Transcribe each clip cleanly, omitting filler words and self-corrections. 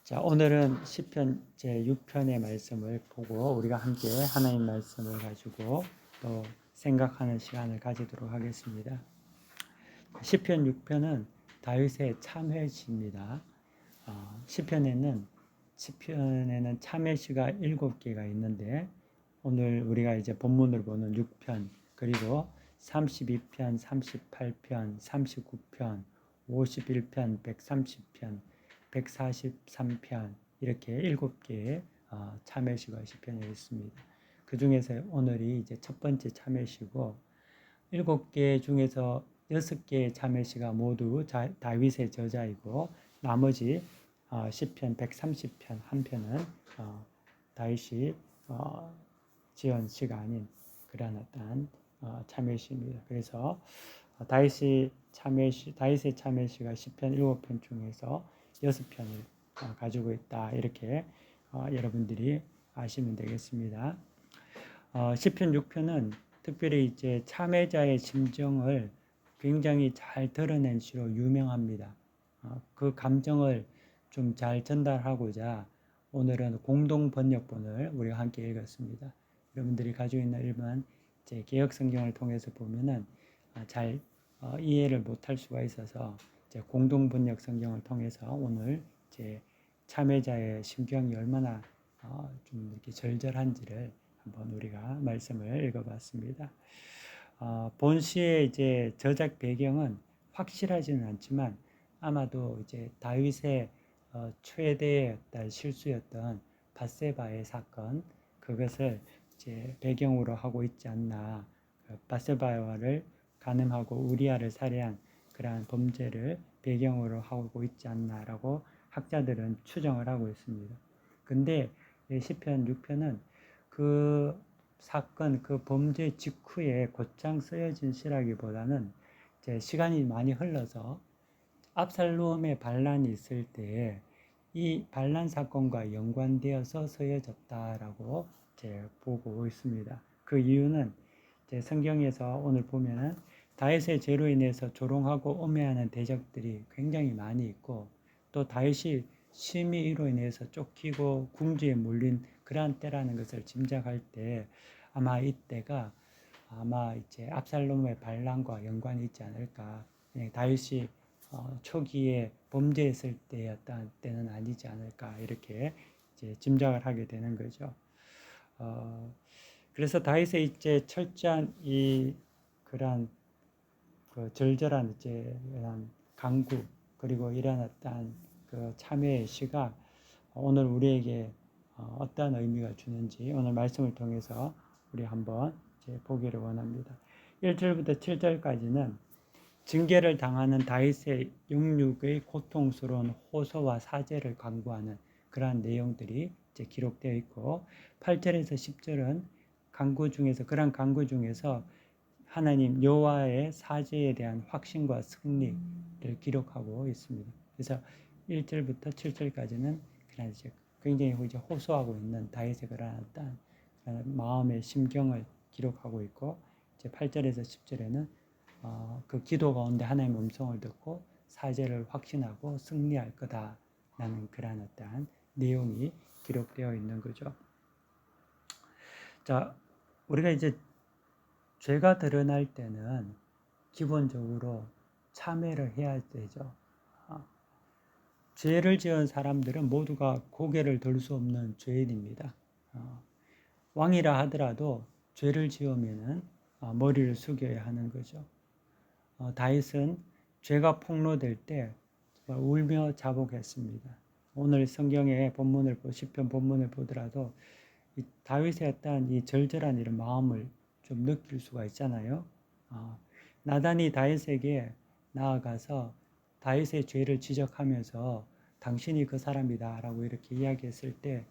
자, 오늘은 시편 제6편의 말씀을 보고 우리가 함께 하나님 말씀을 가지고 또 생각하는 시간을 가지도록 하겠습니다. 시편 6편은 다윗의 참회시입니다. 시편에는 참회시가 7개가 있는데 오늘 우리가 이제 본문을 보는 6편 그리고 32편, 38편, 39편, 51편, 130편, 143편 이렇게 7개의 참회시가 시편에 있습니다. 그 중에서 오늘이 이제 첫 번째 참회시고 7개 중에서 6개의 참회시가 모두 다윗의 저자이고 나머지 시편 130편 한 편은 다윗이 지은 시가 아닌 그런 어떤 참회시입니다. 그래서 다윗의 참회시가 시편 7편 중에서 6편을 가지고 있다. 이렇게 여러분들이 아시면 되겠습니다. 시편 6편은 특별히 이제 참회자의 심정을 굉장히 잘 드러낸 시로 유명합니다. 그 감정을 좀 잘 전달하고자 오늘은 공동 번역본을 우리가 함께 읽었습니다. 여러분들이 가지고 있는 일반 개역 성경을 통해서 보면은 잘 이해를 못할 수가 있어서 이제 공동 번역 성경을 통해서 오늘 이제 참회자의 심경이 얼마나 좀 이렇게 절절한지를 한번 우리가 말씀을 읽어봤습니다. 본 시의 이제 저작 배경은 확실하지는 않지만 아마도 이제 다윗의 최대의 실수였던 밧세바의 사건 그것을 이제 배경으로 하고 있지 않나. 밧세바를 간음하고 우리아를 살해한 그러한 범죄를 배경으로 하고 있지 않나라고 학자들은 추정을 하고 있습니다. 근데 시편 6편은 그 사건, 그 범죄 직후에 곧장 쓰여진 시라기보다는 이제 시간이 많이 흘러서 압살롬의 반란이 있을 때에 이 반란 사건과 연관되어서 쓰여졌다라고 이제 보고 있습니다. 그 이유는 이제 성경에서 오늘 보면은 다윗의 죄로 인해서 조롱하고 엄해하는 대적들이 굉장히 많이 있고 또 다윗이 심의로 인해서 쫓기고 궁지에 몰린 그러한 때라는 것을 짐작할 때 아마 이때가 아마 이제 압살롬의 반란과 연관이 있지 않을까. 다윗이 초기에 범죄했을 때였던 때는 아니지 않을까 이렇게 이제 짐작을 하게 되는 거죠. 그래서 다윗의 이제 철저한 이 그러한 그 절절한 이제 이런 강구 그리고 이런 어떤 그 참회의 시가 오늘 우리에게 어떤 의미가 주는지 오늘 말씀을 통해서 우리 한번 이제 보기를 원합니다. 1절부터 7절까지는 징계를 당하는 다윗의 육육의 고통스러운 호소와 사죄를 강구하는 그러한 내용들이 이제 기록되어 있고 8절에서 10절은 그러한 강구 중에서 하나님 여호와의 사죄에 대한 확신과 승리를 기록하고 있습니다. 그래서 1절부터 7절까지는 그냥 이제 굉장히 이제 호소하고 있는 다윗의 그러한 어떤 마음의 심경을 기록하고 있고 이제 8절에서 10절에는 그 기도 가운데 하나님의 음성을 듣고 사죄를 확신하고 승리할 거다라는 그러한 어떠한 내용이 기록되어 있는 거죠. 자, 우리가 이제 죄가 드러날 때는 기본적으로 참회를 해야 되죠. 죄를 지은 사람들은 모두가 고개를 들 수 없는 죄인입니다. 왕이라 하더라도 죄를 지으면은 머리를 숙여야 하는 거죠. 다윗은 죄가 폭로될 때 울며 자복했습니다. 오늘 성경의 시편 본문을 보더라도 다윗의 어떤 이 절절한 이런 마음을 좀 느낄 수가 있잖아요. 나단이 다윗에게 나아가서 다윗의 죄를 지적하면서 당신이 그 사람이다라고 이렇게 이야기했을 때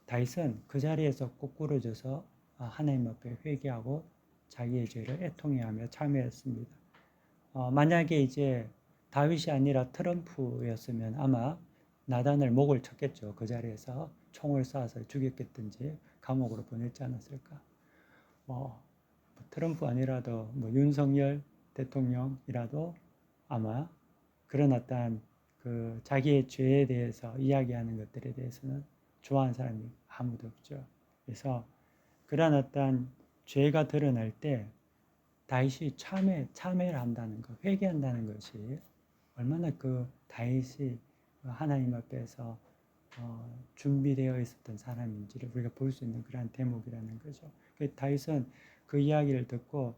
다윗은 그 자리에서 꼬꾸러져서 하나님 앞에 회개하고 자기의 죄를 애통해하며 참회했습니다. 만약에 이제 다윗이 아니라 트럼프였으면 아마 나단을 목을 쳤겠죠. 그 자리에서 총을 쏴서 죽였겠든지 감옥으로 보냈지 않았을까. 트럼프 아니라도 윤석열 대통령이라도 아마 그런 어떤 그 자기의 죄에 대해서 이야기하는 것들에 대해서는 좋아하는 사람이 아무도 없죠. 그래서 그러한 어떤 죄가 드러날 때 다윗이 참회를 한다는 것, 회개한다는 것이 얼마나 그 다윗이 하나님 앞에서 준비되어 있었던 사람인지를 우리가 볼 수 있는 그러한 대목이라는 거죠. 다윗은 그 이야기를 듣고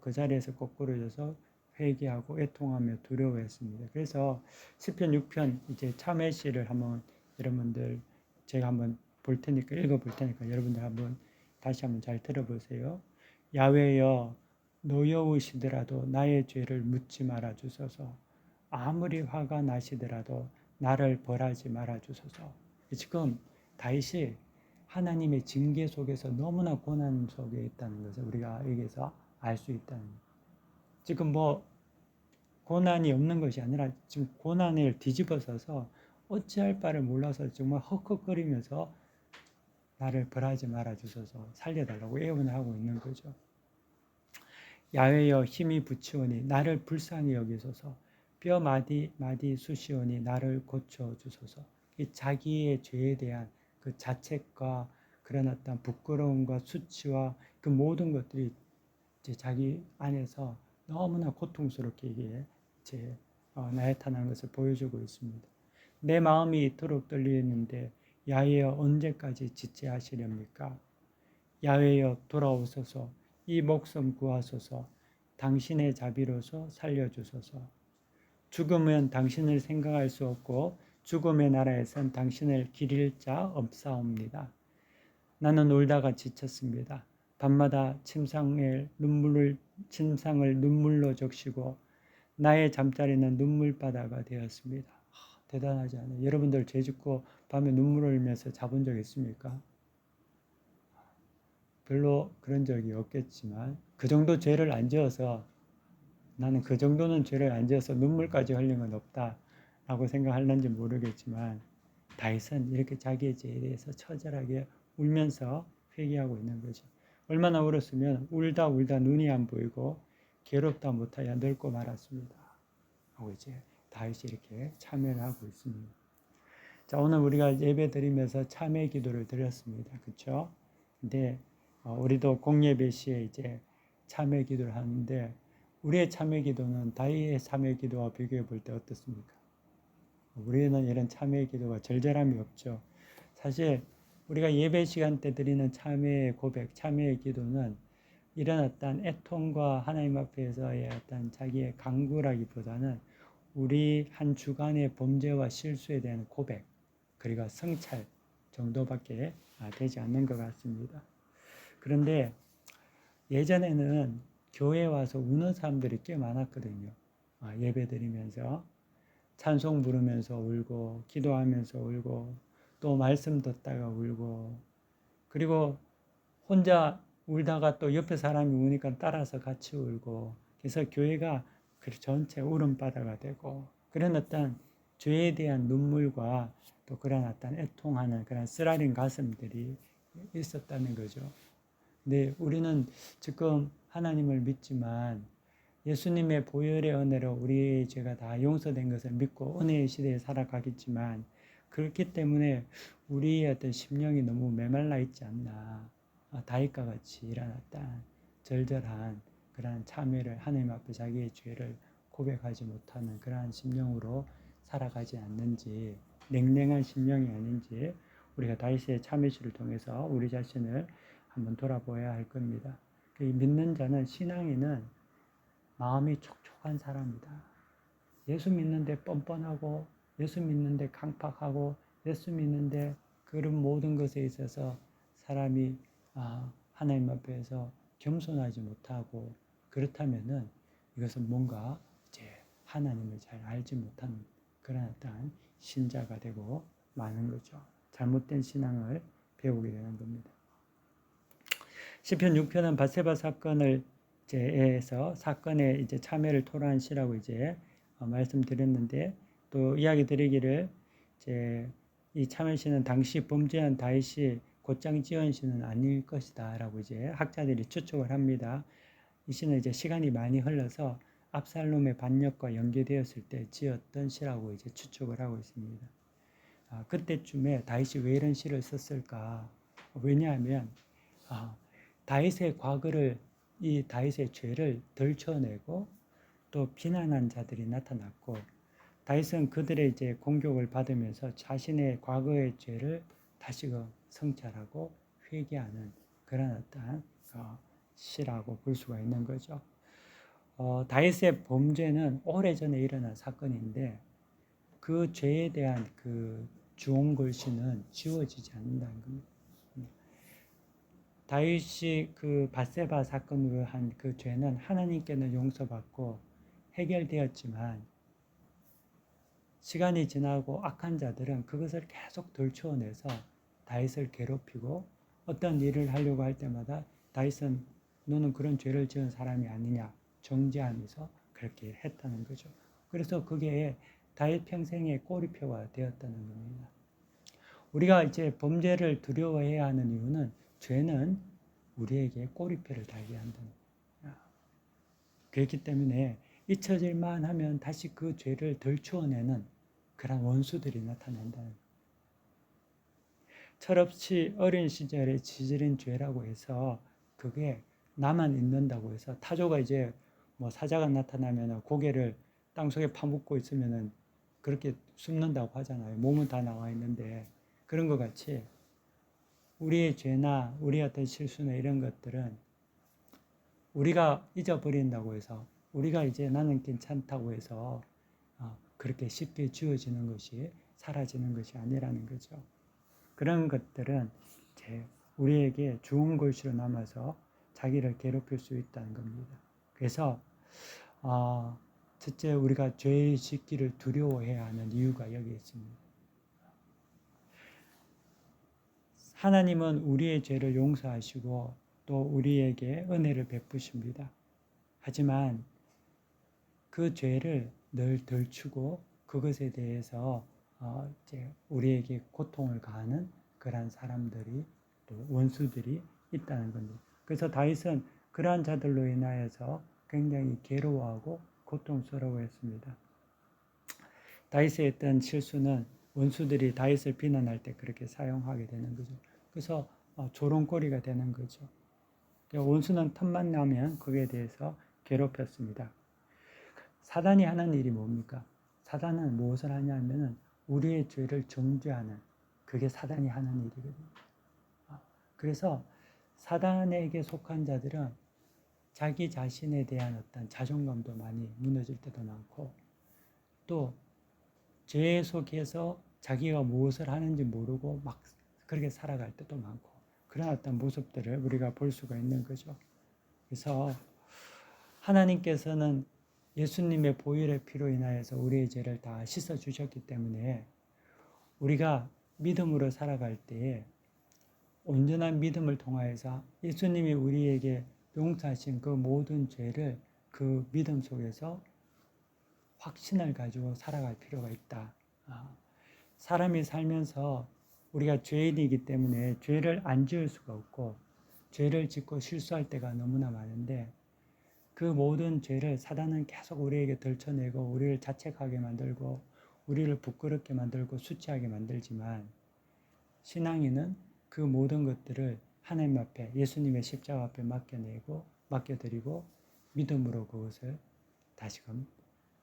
그 자리에서 거꾸로져서 회개하고 애통하며 두려워했습니다. 그래서 시편 6편 이제 참회 시를 한번 여러분들 제가 한번 볼 테니까 읽어볼 테니까 여러분들 한번 다시 한번 잘 들어보세요. 야훼여 노여우시더라도 나의 죄를 묻지 말아 주소서. 아무리 화가 나시더라도 나를 벌하지 말아 주소서. 지금 다윗이 하나님의 징계 속에서 너무나 고난 속에 있다는 것을 우리가 여기서 알 수 있다는 거예요. 지금 뭐 고난이 없는 것이 아니라 지금 고난을 뒤집어서서 어찌할 바를 몰라서 정말 헉헉거리면서 나를 벌하지 말아 주소서 살려달라고 애원을 하고 있는 거죠. 야훼여 힘이 부치오니 나를 불쌍히 여기소서. 뼈 마디 쑤시오니 나를 고쳐 주소서. 자기의 죄에 대한 그 자책과 그런 어떤 부끄러움과 수치와 그 모든 것들이 이제 자기 안에서 너무나 고통스럽게 이게 이제 나타나는 것을 보여주고 있습니다. 내 마음이 이토록 떨리는데 야훼여 언제까지 지체하시렵니까? 야훼여 돌아오소서. 이 목숨 구하소서. 당신의 자비로서 살려주소서. 죽으면 당신을 생각할 수 없고 죽음의 나라에선 당신을 기릴 자 없사옵니다. 나는 울다가 지쳤습니다. 밤마다 침상을 눈물로 적시고 나의 잠자리는 눈물바다가 되었습니다. 대단하지 않아요? 여러분들 죄 짓고 밤에 눈물을 흘리면서 자본 적 있습니까? 별로 그런 적이 없겠지만 그 정도 죄를 안 지어서 나는 그 정도는 죄를 안 지어서 눈물까지 흘린 건 없다라고 생각할는지 모르겠지만 다윗은 이렇게 자기의 죄에 대해서 처절하게 울면서 회개하고 있는 거죠. 얼마나 울었으면 울다 눈이 안 보이고 괴롭다 못하여 늙고 말았습니다. 하고 이제 다윗이 이렇게 참회를 하고 있습니다. 자, 오늘 우리가 예배 드리면서 참회 기도를 드렸습니다. 그렇죠? 근데 우리도 공예배 시에 이제 참회 기도를 하는데 우리의 참회 기도는 다윗의 참회 기도와 비교해 볼 때 어떻습니까? 우리는 이런 참회 기도가 절절함이 없죠. 사실 우리가 예배 시간 때 드리는 참회의 고백, 참회의 기도는 이런 어떤 애통과 하나님 앞에서의 어떤 자기의 간구라기보다는 우리 한 주간의 범죄와 실수에 대한 고백, 그리고 성찰 정도밖에 되지 않는 것 같습니다. 그런데 예전에는 교회에 와서 우는 사람들이 꽤 많았거든요. 예배 드리면서 찬송 부르면서 울고 기도하면서 울고 또 말씀 듣다가 울고 그리고 혼자 울다가 또 옆에 사람이 우니까 따라서 같이 울고 그래서 교회가 전체 울음바다가 되고 그런 어떤 죄에 대한 눈물과 또 그런 어떤 애통하는 그런 쓰라린 가슴들이 있었다는 거죠. 근데 우리는 지금 하나님을 믿지만 예수님의 보혈의 은혜로 우리의 죄가 다 용서된 것을 믿고 은혜의 시대에 살아가겠지만 그렇기 때문에 우리의 어떤 심령이 너무 메말라 있지 않나. 다윗과 같이 일어났다. 절절한 그러한 참회를 하나님 앞에 자기의 죄를 고백하지 못하는 그러한 심령으로 살아가지 않는지 냉랭한 심령이 아닌지 우리가 다윗의 참회시를 통해서 우리 자신을 한번 돌아보아야 할 겁니다. 믿는 자는 신앙인은 마음이 촉촉한 사람이다. 예수 믿는데 뻔뻔하고 예수 믿는데 강팍하고 예수 믿는데 그런 모든 것에 있어서 사람이 하나님 앞에서 겸손하지 못하고 그렇다면은 이것은 뭔가 이제 하나님을 잘 알지 못하는 그런 어떤 신자가 되고 마는 거죠. 잘못된 신앙을 배우게 되는 겁니다. 시편 6편은 밧세바 사건을 에서 사건에 이제 참회를 토로한 시라고 이제 말씀드렸는데 또 이야기 드리기를 이제 이 참회 시는 당시 범죄한 다윗이 곧장 지은 시는 아닐 것이다라고 이제 학자들이 추측을 합니다. 이 시는 이제 시간이 많이 흘러서 압살롬의 반역과 연계되었을 때 지었던 시라고 이제 추측을 하고 있습니다. 그때쯤에 다윗이 왜 이런 시를 썼을까? 왜냐하면 다윗의 과거를, 이 다윗의 죄를 덜쳐내고 또 비난한 자들이 나타났고, 다윗은 그들의 이제 공격을 받으면서 자신의 과거의 죄를 다시금 성찰하고 회개하는 그런 어떠한 시라고 볼 수가 있는 거죠. 다윗의 범죄는 오래전에 일어난 사건인데 그 죄에 대한 그 주홍글씨는 지워지지 않는다는 겁니다. 다윗이 그 밧세바 사건으로 한 그 죄는 하나님께는 용서받고 해결되었지만 시간이 지나고 악한 자들은 그것을 계속 덜쳐내서 다윗을 괴롭히고 어떤 일을 하려고 할 때마다 다윗은 너는 그런 죄를 지은 사람이 아니냐 정죄하면서 그렇게 했다는 거죠. 그래서 그게 다윗 평생의 꼬리표가 되었다는 겁니다. 우리가 이제 범죄를 두려워해야 하는 이유는 죄는 우리에게 꼬리표를 달게 한다는 거예요. 그렇기 때문에 잊혀질만 하면 다시 그 죄를 덜추어내는 그런 원수들이 나타난다는 거예요. 철없이 어린 시절에 지지른 죄라고 해서 그게 나만 잊는다고 해서 타조가 이제 뭐 사자가 나타나면 고개를 땅속에 파묻고 있으면은 그렇게 숨는다고 하잖아요. 몸은 다 나와 있는데 그런 것 같이 우리의 죄나 우리의 어떤 실수나 이런 것들은 우리가 잊어버린다고 해서 우리가 이제 나는 괜찮다고 해서 그렇게 쉽게 지워지는 것이 사라지는 것이 아니라는 거죠. 그런 것들은 이제 우리에게 좋은 글씨로 남아서 자기를 괴롭힐 수 있다는 겁니다. 그래서 첫째 우리가 죄의 짓기를 두려워해야 하는 이유가 여기 있습니다. 하나님은 우리의 죄를 용서하시고 또 우리에게 은혜를 베푸십니다. 하지만 그 죄를 늘 덜추고 그것에 대해서 이제 우리에게 고통을 가하는 그러한 사람들이 또 원수들이 있다는 겁니다. 그래서 다윗은 그러한 자들로 인하여서 굉장히 괴로워하고 고통스러워했습니다. 다윗의 했던 실수는 원수들이 다윗을 비난할 때 그렇게 사용하게 되는 거죠. 그래서 조롱거리가 되는 거죠. 원수는 틈만 나면 그에 대해서 괴롭혔습니다. 사단이 하는 일이 뭡니까? 사단은 무엇을 하냐면은 우리의 죄를 정죄하는 그게 사단이 하는 일이거든요. 그래서 사단에게 속한 자들은 자기 자신에 대한 어떤 자존감도 많이 무너질 때도 많고 또 죄 속에서 자기가 무엇을 하는지 모르고 막 그렇게 살아갈 때도 많고 그런 어떤 모습들을 우리가 볼 수가 있는 거죠. 그래서 하나님께서는 예수님의 보혈의 피로 인하여서 우리의 죄를 다 씻어 주셨기 때문에 우리가 믿음으로 살아갈 때에 온전한 믿음을 통하여서 예수님이 우리에게 용서하신 그 모든 죄를 그 믿음 속에서 확신을 가지고 살아갈 필요가 있다. 사람이 살면서 우리가 죄인이기 때문에 죄를 안 지을 수가 없고 죄를 짓고 실수할 때가 너무나 많은데 그 모든 죄를 사단은 계속 우리에게 덜쳐내고 우리를 자책하게 만들고 우리를 부끄럽게 만들고 수치하게 만들지만 신앙인은 그 모든 것들을 하나님 앞에 예수님의 십자가 앞에 맡겨드리고 믿음으로 그것을 다시금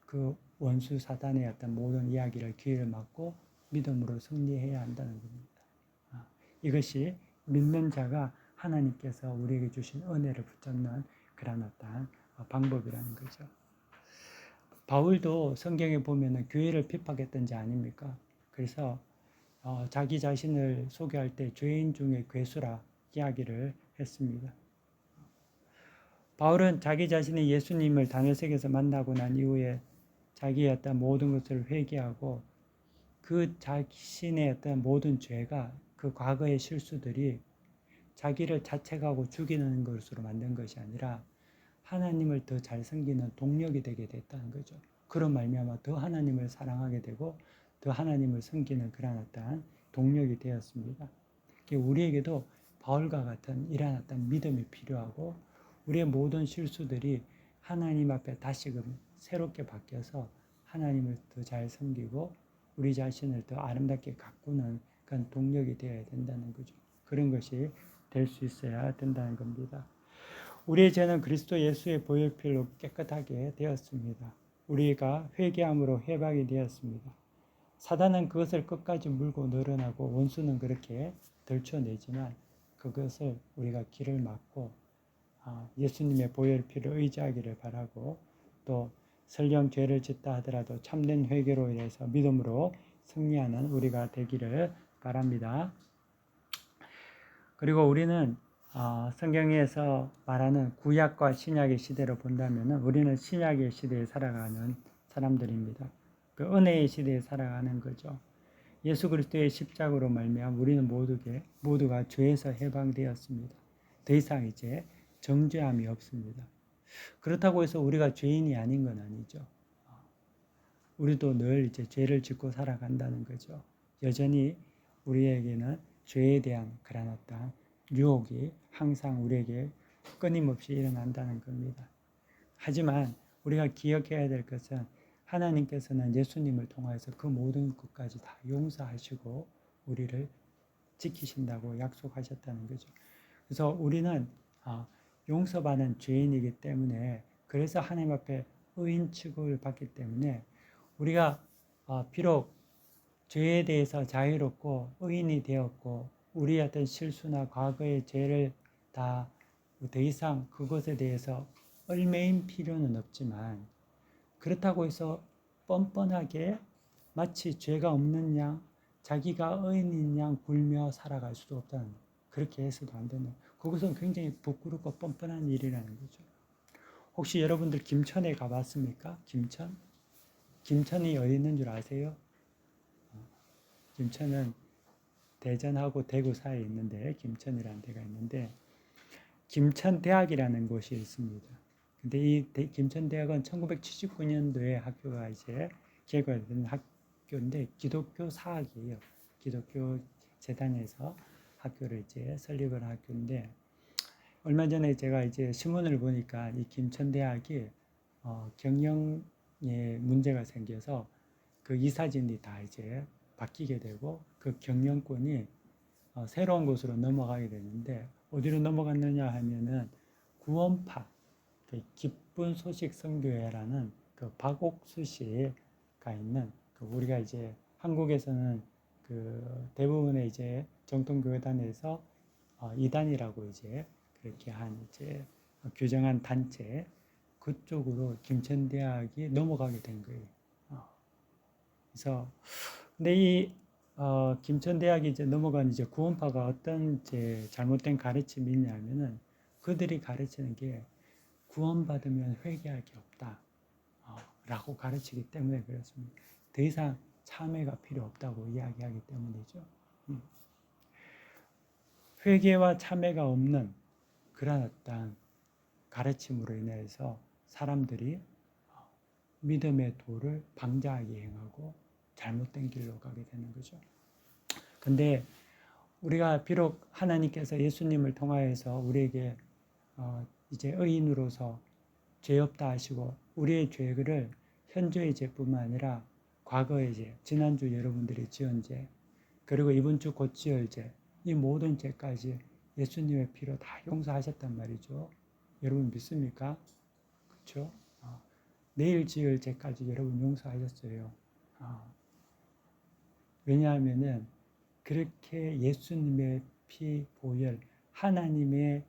그 원수 사단의 어떤 모든 이야기를 귀를 막고 믿음으로 승리해야 한다는 겁니다. 이것이 믿는 자가 하나님께서 우리에게 주신 은혜를 붙잡는 그런 어떤 방법이라는 거죠. 바울도 성경에 보면은 교회를 핍박했던 자 아닙니까? 그래서 자기 자신을 소개할 때 죄인 중에 괴수라 이야기를 했습니다. 바울은 자기 자신이 예수님을 다메섹에서 만나고 난 이후에 자기의 어떤 모든 것을 회개하고 그 자신의 어떤 모든 죄가 그 과거의 실수들이 자기를 자책하고 죽이는 것으로 만든 것이 아니라 하나님을 더 잘 섬기는 동력이 되게 됐다는 거죠. 그런 말미암아 더 하나님을 사랑하게 되고 더 하나님을 섬기는 그런 어떤 동력이 되었습니다. 우리에게도 바울과 같은 이러한 어떤 믿음이 필요하고 우리의 모든 실수들이 하나님 앞에 다시금 새롭게 바뀌어서 하나님을 더 잘 섬기고 우리 자신을 더 아름답게 가꾸는 그런 동력이 되어야 된다는 거죠. 그런 것이 될 수 있어야 된다는 겁니다. 우리의 죄는 그리스도 예수의 보혈피로 깨끗하게 되었습니다. 우리가 회개함으로 회복이 되었습니다. 사단은 그것을 끝까지 물고 늘어나고 원수는 그렇게 들춰내지만 그것을 우리가 길을 막고 예수님의 보혈피를 의지하기를 바라고 또 설령 죄를 짓다 하더라도 참된 회개로 인해서 믿음으로 승리하는 우리가 되기를 바랍니다. 그리고 우리는 성경에서 말하는 구약과 신약의 시대로 본다면 우리는 신약의 시대에 살아가는 사람들입니다. 그 은혜의 시대에 살아가는 거죠. 예수 그리스도의 십자가로 말미암아 우리는 모두가 죄에서 해방되었습니다. 더 이상 이제 정죄함이 없습니다. 그렇다고 해서 우리가 죄인이 아닌 건 아니죠. 우리도 늘 이제 죄를 짓고 살아간다는 거죠. 여전히 우리에게는 죄에 대한 그런 어떤 유혹이 항상 우리에게 끊임없이 일어난다는 겁니다. 하지만 우리가 기억해야 될 것은 하나님께서는 예수님을 통해서 그 모든 것까지 다 용서하시고 우리를 지키신다고 약속하셨다는 거죠. 그래서 우리는 용서받은 죄인이기 때문에 그래서 하나님 앞에 의인 취급을 받기 때문에 우리가 비록 죄에 대해서 자유롭고 의인이 되었고 우리의 어떤 실수나 과거의 죄를 다 더 이상 그것에 대해서 얽매인 필요는 없지만 그렇다고 해서 뻔뻔하게 마치 죄가 없는 양 자기가 의인인 양 굴며 살아갈 수도 없다는 그렇게 해서도 안 되는 그것은 굉장히 부끄럽고 뻔뻔한 일이라는 거죠. 혹시 여러분들 김천에 가봤습니까? 김천? 김천이 어디 있는 줄 아세요? 김천은 대전하고 대구 사이에 있는데 김천이라는 데가 있는데 김천대학이라는 곳이 있습니다. 근데 이 김천대학은 1979년도에 학교가 이제 개관된 학교인데 기독교 사학이에요. 기독교 재단에서 학교를 이제 설립한 학교인데 얼마 전에 제가 이제 신문을 보니까 이 김천대학이 경영에 문제가 생겨서 그 이사진이 다 이제 바뀌게 되고 그 경영권이 새로운 곳으로 넘어가게 되는데 어디로 넘어갔느냐 하면은 구원파 그 기쁜 소식 선교회라는 그 박옥수 씨가 있는 그 우리가 이제 한국에서는 그 대부분의 이제 정통교회단에서 이단이라고 이제 그렇게 한 이제 규정한 단체 그쪽으로 김천대학이 넘어가게 된 거예요. 그래서 근데 이 김천대학이 이제 넘어간 이제 구원파가 어떤 이제 잘못된 가르침이 있냐면은 그들이 가르치는 게 구원받으면 회개할 게 없다. 라고 가르치기 때문에 그렇습니다. 더 이상 참회가 필요 없다고 이야기하기 때문이죠. 회개와 참회가 없는 그런 어떤 가르침으로 인해서 사람들이 믿음의 도를 방자하게 행하고 잘못된 길로 가게 되는 거죠. 근데 우리가 비록 하나님께서 예수님을 통하여서 우리에게 이제 의인으로서 죄 없다 하시고 우리의 죄를 현재의 죄뿐만 아니라 과거의 죄, 지난주 여러분들이 지은 죄, 그리고 이번 주 곧 지을 죄, 이 모든 죄까지 예수님의 피로 다 용서하셨단 말이죠. 여러분 믿습니까? 그렇죠? 내일 지을 죄까지 여러분 용서하셨어요. 왜냐하면은 그렇게 예수님의 피 보혈, 하나님의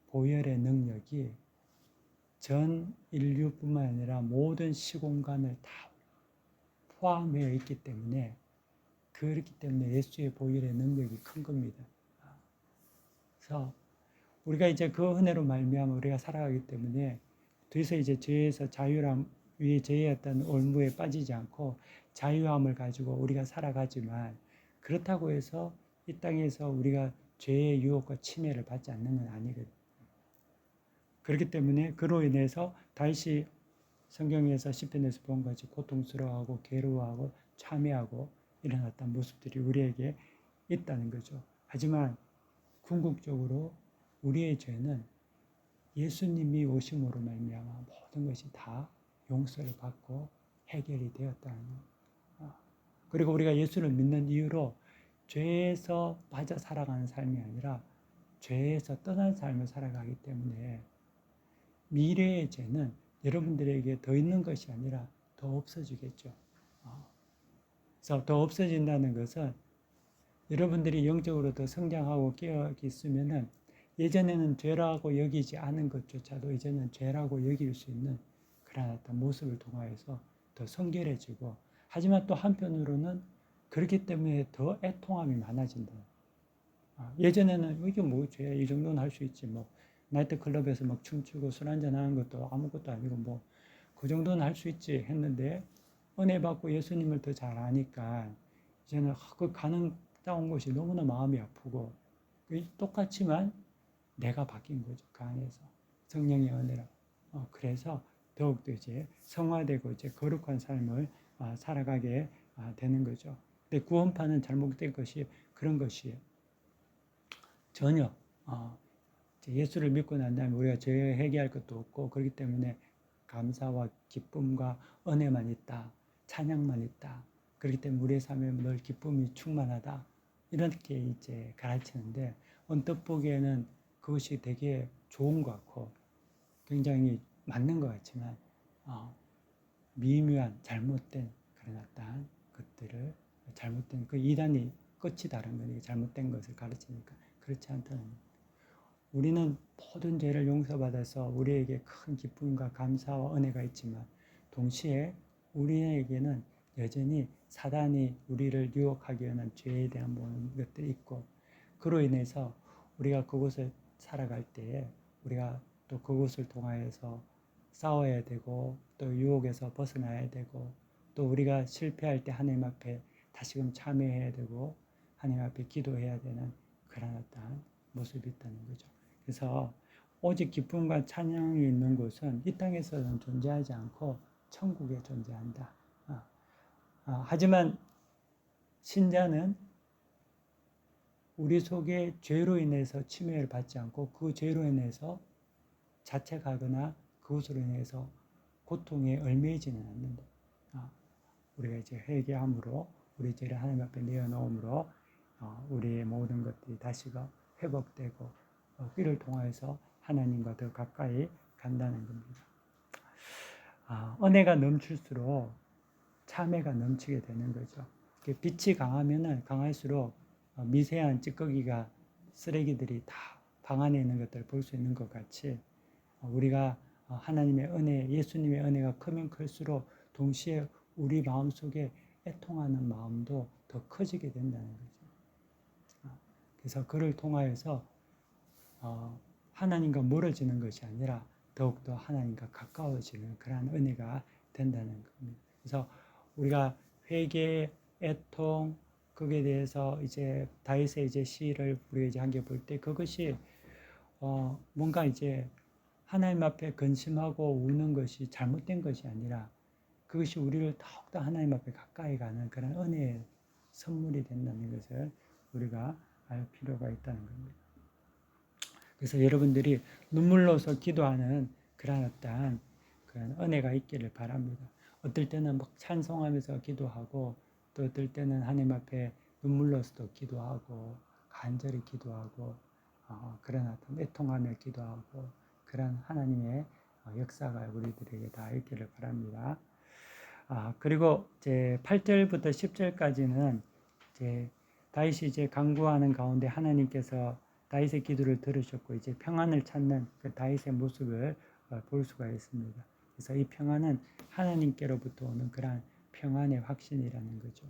보혈의 능력이 전 인류뿐만 아니라 모든 시공간을 다 포함되어 있기 때문에 그렇기 때문에 예수의 보혈의 능력이 큰 겁니다. 그래서 우리가 이제 그 은혜로 말미암아 우리가 살아가기 때문에 더 이상 이제 죄에서 자유함 위에 죄의 어떤 올무에 빠지지 않고 자유함을 가지고 우리가 살아가지만 그렇다고 해서 이 땅에서 우리가 죄의 유혹과 침해를 받지 않는 건 아니거든요. 그렇기 때문에 그로 인해서 다시 성경에서 시편에서 본 것이 고통스러워하고 괴로워하고 참회하고 이런 어떤 모습들이 우리에게 있다는 거죠. 하지만 궁극적으로 우리의 죄는 예수님이 오심으로 말미암아 모든 것이 다 용서를 받고 해결이 되었다는 거예요. 그리고 우리가 예수를 믿는 이유로 죄에서 빠져 살아가는 삶이 아니라 죄에서 떠난 삶을 살아가기 때문에 미래의 죄는 여러분들에게 더 있는 것이 아니라 더 없어지겠죠. 그래서 더 없어진다는 것은 여러분들이 영적으로 더 성장하고 깨어 있으면은 예전에는 죄라고 여기지 않은 것조차도 이제는 죄라고 여길 수 있는 그런 어떤 모습을 통하여서 더 성결해지고, 하지만 또 한편으로는 그렇기 때문에 더 애통함이 많아진다. 예전에는 이게 뭐 죄야, 이 정도는 할 수 있지, 뭐 나이트클럽에서 막 춤추고 술 한잔 하는 것도 아무것도 아니고 뭐 그 정도는 할 수 있지 했는데, 은혜 받고 예수님을 더 잘 아니까 이제는 그 가는 곳이 너무나 마음이 아프고, 똑같지만 내가 바뀐 거죠. 그 안에서 성령의 은혜로. 그래서 더욱더 이제 성화되고 이제 거룩한 삶을 살아가게 되는 거죠. 근데 구원파는 잘못된 것이 그런 것이에요. 전혀 예수를 믿고 난 다음에 우리가 죄 회개할 것도 없고, 그렇기 때문에 감사와 기쁨과 은혜만 있다, 찬양만 있다, 그렇기 때문에 우리의 삶에 늘 기쁨이 충만하다, 이렇게 이제 가르치는데, 언뜻 보기에는 그것이 되게 좋은 것 같고 굉장히 맞는 것 같지만 미묘한 잘못된 그런 어떤 것들을, 잘못된 그 이단이 끝이 다른 거니 잘못된 것을 가르치니까 그렇지 않다는 거예요. 우리는 모든 죄를 용서받아서 우리에게 큰 기쁨과 감사와 은혜가 있지만, 동시에 우리에게는 여전히 사단이 우리를 유혹하기 위한 죄에 대한 모든 것들이 있고, 그로 인해서 우리가 그곳을 살아갈 때에 우리가 또 그곳을 통하여서 싸워야 되고, 또 유혹에서 벗어나야 되고, 또 우리가 실패할 때 하나님 앞에 다시금 참여해야 되고 하나님 앞에 기도해야 되는 그런 어떤 모습이 있다는 거죠. 그래서 오직 기쁨과 찬양이 있는 곳은 이 땅에서는 존재하지 않고 천국에 존재한다. 하지만 신자는 우리 속에 죄로 인해서 침해를 받지 않고 그 죄로 인해서 자책하거나 그것으로 인해서 고통에 얽매이지는 않는다. 우리가 이제 회개함으로 우리 죄를 하나님 앞에 내어놓음으로 우리의 모든 것들이 다시가 회복되고 이를 통해서 하나님과 더 가까이 간다는 겁니다. 은혜가 넘칠수록 참회가 넘치게 되는 거죠. 빛이 강하면은 강할수록 미세한 찌꺼기가, 쓰레기들이 다 방 안에 있는 것들을 볼 수 있는 것 같이, 우리가 하나님의 은혜, 예수님의 은혜가 크면 클수록 동시에 우리 마음속에 애통하는 마음도 더 커지게 된다는 거죠. 그래서 그를 통하여서 하나님과 멀어지는 것이 아니라 더욱더 하나님과 가까워지는 그러한 은혜가 된다는 겁니다. 그래서 우리가 회개, 애통, 거기에 대해서 이제 다윗의 이제 시를 우리가 이제 한 개 볼 때, 그것이 뭔가 이제 하나님 앞에 근심하고 우는 것이 잘못된 것이 아니라 그것이 우리를 더욱더 하나님 앞에 가까이 가는 그런 은혜의 선물이 된다는 것을 우리가 알 필요가 있다는 겁니다. 그래서 여러분들이 눈물로서 기도하는 그런 어떤 그런 은혜가 있기를 바랍니다. 어떨 때는 막 찬송하면서 기도하고, 또 어떨 때는 하나님 앞에 눈물로서도 기도하고 간절히 기도하고 그런 어떤 애통하며 기도하고, 그런 하나님의 역사가 우리들에게 다 있기를 바랍니다. 그리고 이제 8절부터 10절까지는 이제 다윗이 이제 간구하는 가운데 하나님께서 다윗의 기도를 들으셨고 이제 평안을 찾는 그 다윗의 모습을 볼 수가 있습니다. 그래서 이 평안은 하나님께로부터 오는 그러한 평안의 확신이라는 거죠.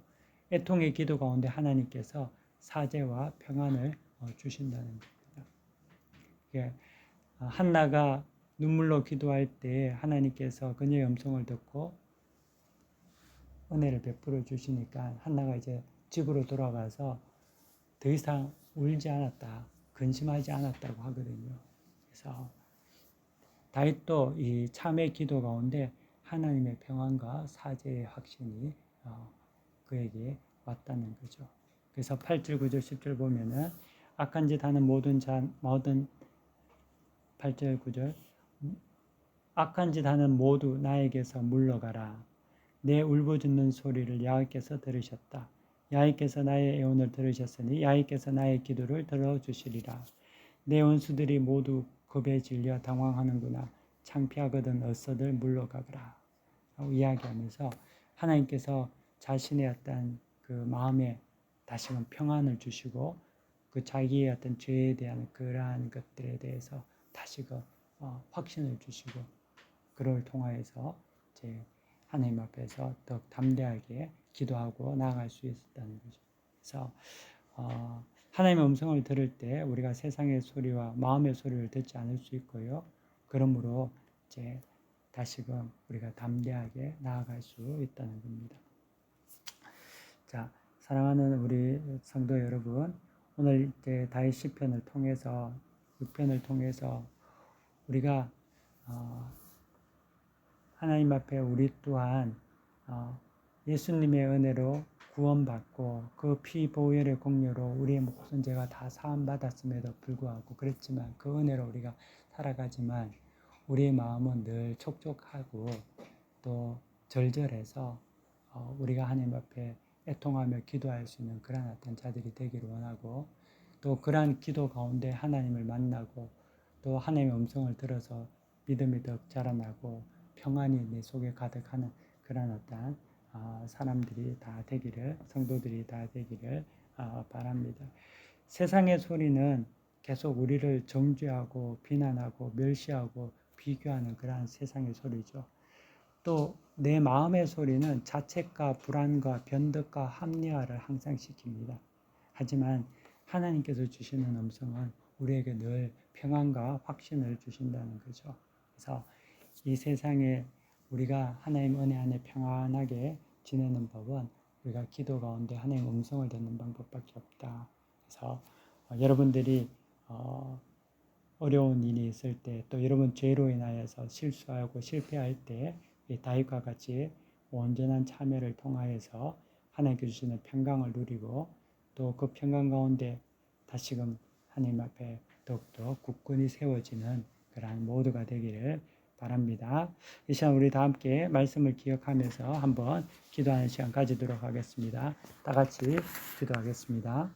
애통의 기도 가운데 하나님께서 사죄와 평안을 주신다는 겁니다. 한나가 눈물로 기도할 때 하나님께서 그녀의 음성을 듣고 은혜를 베풀어 주시니까 한나가 이제 집으로 돌아가서 더 이상 울지 않았다, 근심하지 않았다고 하거든요. 그래서 다윗도 이 참의 기도 가운데 하나님의 평안과 사죄의 확신이 그에게 왔다는 거죠. 그래서 8절, 9절, 10절 보면은 악한 짓 하는 모든 8절 9절 악한 짓 하는 모두 나에게서 물러가라. 내 울부짖는 소리를 여호와께서 들으셨다. 여호와께서 나의 애원을 들으셨으니 여호와께서 나의 기도를 들어주시리라. 내 원수들이 모두 겁에 질려 당황하는구나. 창피하거든 어서들 물러가거라. 라고 이야기하면서 하나님께서 자신의 어떤 그 마음에 다시금 평안을 주시고 그 자기의 어떤 죄에 대한 그러한 것들에 대해서 다시금 확신을 주시고 그를 통하여서 이제 하나님 앞에서 더 담대하게 기도하고 나아갈 수 있었다는 거죠. 그래서 하나님의 음성을 들을 때 우리가 세상의 소리와 마음의 소리를 듣지 않을 수 있고요. 그러므로 이제 다시금 우리가 담대하게 나아갈 수 있다는 겁니다. 자, 사랑하는 우리 성도 여러분, 오늘 이제 다윗 시편을 통해서 6편을 통해서 우리가 하나님 앞에 우리 또한 예수님의 은혜로 구원받고 그 피 보혈의 공로로 우리의 모든 죄가 다 사함 받았음에도 불구하고 그랬지만 그 은혜로 우리가 살아가지만 우리의 마음은 늘 촉촉하고 또 절절해서 우리가 하나님 앞에 애통하며 기도할 수 있는 그러한 어떤 자들이 되기를 원하고 또 그러한 기도 가운데 하나님을 만나고 또 하나님의 음성을 들어서 믿음이 더 자라나고 평안이 내 속에 가득하는 그런 어떤 사람들이 다 되기를, 성도들이 다 되기를 바랍니다. 세상의 소리는 계속 우리를 정죄하고 비난하고 멸시하고 비교하는 그러한 세상의 소리죠. 또 내 마음의 소리는 자책과 불안과 변덕과 합리화를 항상 시킵니다. 하지만 하나님께서 주시는 음성은 우리에게 늘 평안과 확신을 주신다는 거죠. 그래서 이 세상에 우리가 하나님 은혜 안에 평안하게 지내는 법은 우리가 기도 가운데 하나님 음성을 듣는 방법밖에 없다. 그래서 여러분들이 어려운 일이 있을 때 또 여러분 죄로 인하여서 실수하고 실패할 때 다윗과 같이 온전한 참여를 통하여서 하나님께 주시는 평강을 누리고 또 그 평강 가운데 다시금 하나님 앞에 더욱더 굳건히 세워지는 그러한 모두가 되기를 바랍니다. 이 시간 우리 다 함께 말씀을 기억하면서 한번 기도하는 시간 가지도록 하겠습니다. 다 같이 기도하겠습니다.